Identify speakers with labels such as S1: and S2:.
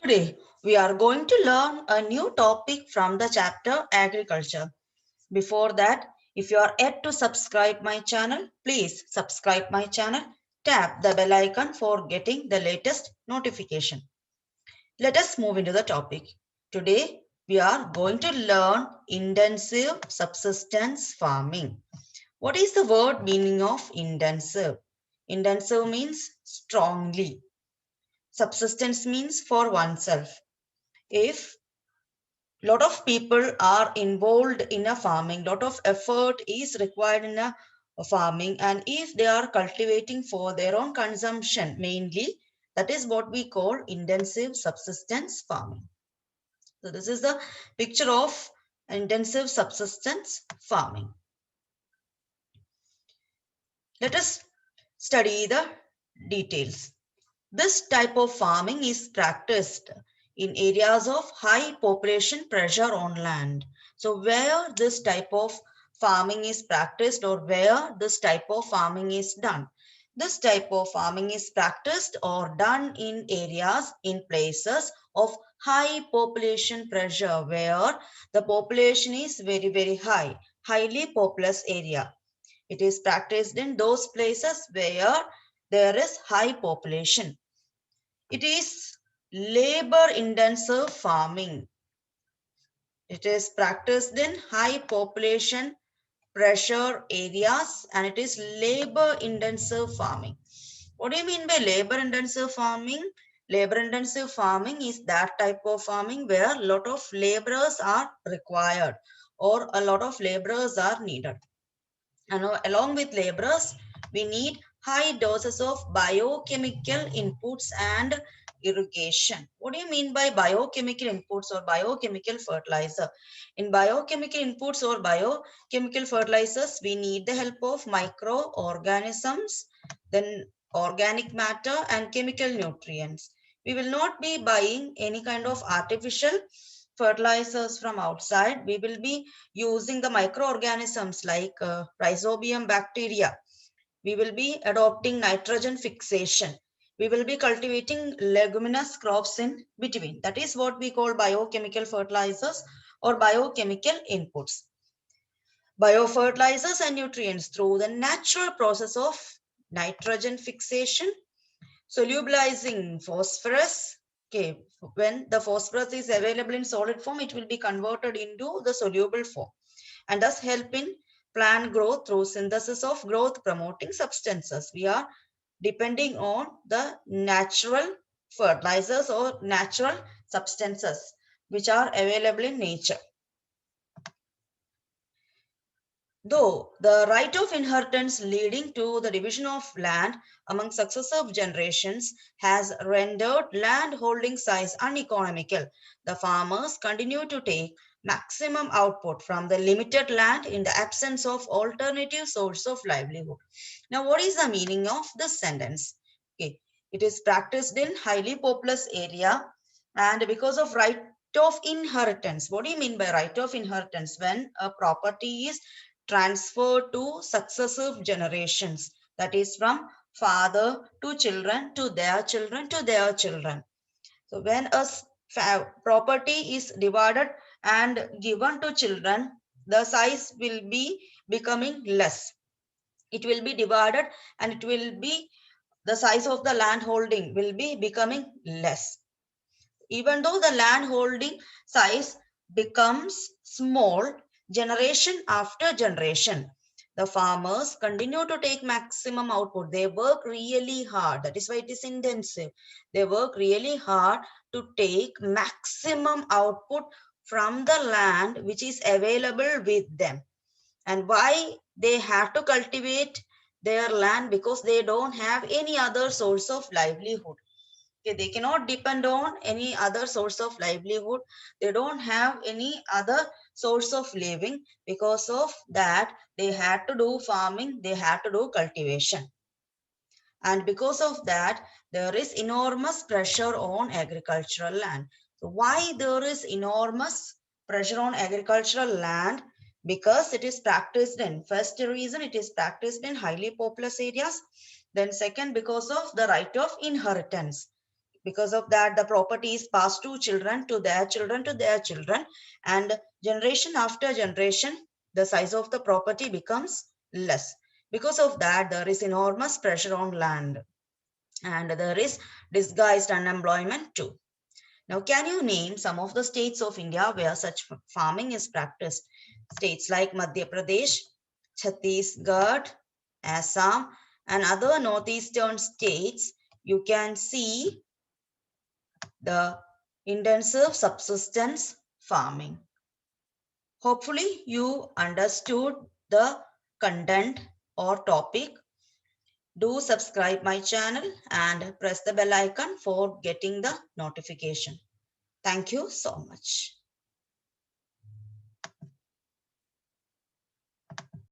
S1: Today, we are going to learn a new topic from the chapter Agriculture. Before that, if you are yet to subscribe my channel, please subscribe my channel. Tap the bell icon for getting the latest notification. Let us move into the topic. Today, we are going to learn intensive subsistence farming. What is the word meaning of intensive? Intensive means strongly. Subsistence means for oneself. If lot of people are involved in a farming, lot of effort is required in a farming, and if they are cultivating for their own consumption mainly, that is what we call intensive subsistence farming. So this is the picture of intensive subsistence farming. Let us study the details. This type of farming is practiced in areas of high population pressure on land. So where this type of farming is practiced or where this type of farming is done. This type of farming is practiced or done in areas, in places of high population pressure where the population is very, very high, highly populous area. It is practiced in those places where there is high population. It is labor intensive farming. It is practiced in high population pressure areas and it is labor intensive farming. What do you mean by labor intensive farming? Labor intensive farming is that type of farming where a lot of laborers are required or a lot of laborers are needed. And along with laborers, we need high doses of biochemical inputs and irrigation. What do you mean by biochemical inputs or biochemical fertilizer? In biochemical inputs or biochemical fertilizers, we need the help of microorganisms, then organic matter and chemical nutrients. We will not be buying any kind of artificial fertilizers from outside. We will be using the microorganisms like rhizobium bacteria. We will be adopting nitrogen fixation. We will be cultivating leguminous crops in between. That is what we call biochemical fertilizers or biochemical inputs. Biofertilizers and nutrients through the natural process of nitrogen fixation, solubilizing phosphorus. Okay, when the phosphorus is available in solid form, it will be converted into the soluble form and thus help in plant growth through synthesis of growth promoting substances. We are depending on the natural fertilizers or natural substances which are available in nature. Though the right of inheritance leading to the division of land among successive generations has rendered land holding size uneconomical, the farmers continue to take maximum output from the limited land in the absence of alternative source of livelihood. Now, what is the meaning of this sentence? Okay, it is practiced in highly populous area and because of right of inheritance. What do you mean by right of inheritance? When a property is transferred to successive generations, that is from father to children to their children to their children. So when a property is divided and given to children, the size will be becoming less. It will be divided and it will be the size of the land holding will be becoming less. Even though the land holding size becomes small generation after generation, the farmers continue to take maximum output. They work really hard. That is why it is intensive. They work really hard to take maximum output from the land which is available with them. And why they have to cultivate their land? Because they don't have any other source of livelihood. Okay, they cannot depend on any other source of livelihood. They don't have any other source of living. Because of that, they had to do farming, they had to do cultivation. And because of that, there is enormous pressure on agricultural land. So why there is enormous pressure on agricultural land? Because it is practiced in, first reason, it is practiced in highly populous areas. Then second, because of the right of inheritance. Because of that, the property is passed to children, to their children, to their children, and generation after generation, the size of the property becomes less. Because of that, there is enormous pressure on land, and there is disguised unemployment too. Now, can you name some of the states of India where such farming is practiced? States like Madhya Pradesh, Chhattisgarh, Assam, and other northeastern states, you can see the intensive subsistence farming. Hopefully, you understood the content or topic. Do subscribe my channel and press the bell icon for getting the notification. Thank you so much.